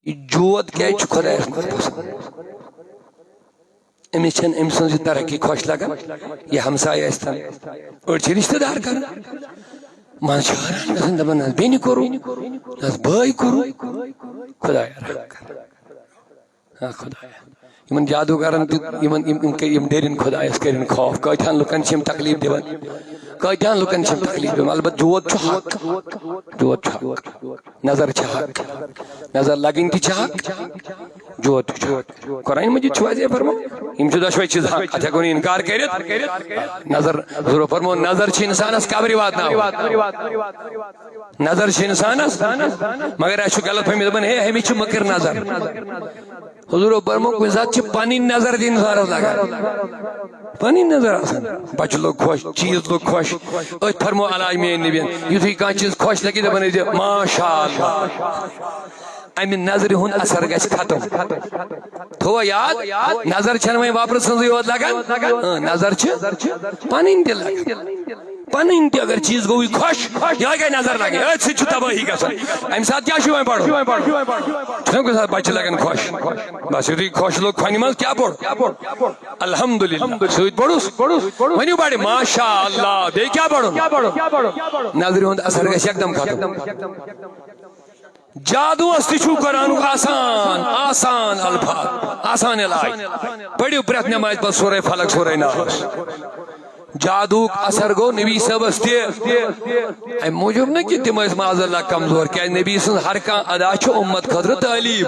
جود کیا خدایس پسند امس ام سن ترقی خوش لگان یہ ہمسائے استن اور رشتہ دار کر من حیران گژھان دپان نہ بیٚنہِ کوٚرُو نہ بٲے کوٚرُو خدایا رحم کر ہاں خدایا یمن جادوگرن یم ڈرن خدایس کرن خوف کتھان لکن تکلیف دِوان کتھان لکن تکلیف دِوان البتہ جود چھ حق جود چھ حق نظر چھ حق نظر لگن تہ چھ حق جود چھ حق قرآن مجید چھ واضح فرمان یم چھ دشوے چیز حق اتھ ہیکو نہٕ انکار کٔرِتھ نظر ضرور فرمو نظر چھ انسانس قبر واتناوان نظر چھ انسانس مگر اسہ غلط فہمی دپان ہے ہمیں چھ مکر نظر حضور فرمو کُنہِ ساتہٕ چھِ پنٕنۍ نظر تہِ انسانس لگان پنٕنۍ نظر آسان بچہ لوگ خوش چیز لوگ خوش أتھۍ فرمو علاج میٲنۍ نبین یُتھُے کانٛہہ چیز خوش لگہِ دپان ٲسۍ ماشاء اللہ امہ نظرِ ہُنٛد اثر گژھِ ختم تھوٚوا یاد نظر چھنہٕ وۄنۍ وۄپرٕ سٕنٛزٕے یوت لگان نظر چھِ پنٕنۍ تہِ لگان پنٕنۍ تہِ اگر چیز گوٚوٕے خوش یہے گٔے نظر لگٕنۍ أتھۍ سۭتۍ چھُ تبٲہی گژھان امہِ ساتہٕ کیٛاہ چھُ وۄنۍ پرُن چھُنہ کُنہِ ساتہٕ بچہِ لگان خوش بس یُتھُے خوش لوٚگ کھۄنہِ منٛز کیٛاہ پوٚر الحمدللہ سۭتۍ پوٚرُس ؤنِو بڑِ ماشاء اللہ بیٚیہِ کیٛاہ پرُن نظرِ ہُنٛد اثر گژھِ یکدم ختم جادوس تہ چھُ قرآنُک آسان آسان الفاظ آسان علاج پٔرِو پرٛٮ۪تھ نٮ۪مازِ پتہٕ سورے فلق سورے ناس جادوک اثر گو نبی صبس تہ ام موجود نا کہ تم معاذ اللہ کمزور کیا نبی سن ہر کان ادا چھ امت خاطر تعلیم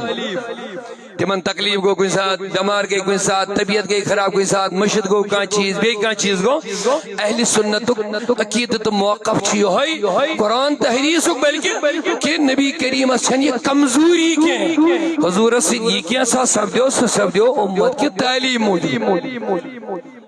تمن تکلیف گو کن ساتھ دمار گئی کن ساتھ طبیعت گئی خراب کن ساتھ مشد گو کان چیز بے کان چیز گو اہل سنت عقیدت موقف چھ یہ قرآن تحریس بلکہ کہ نبی کریم چھن یہ کمزوری کی حضور سے یہ کیا سا سبدیو امت کی تعلیم موجود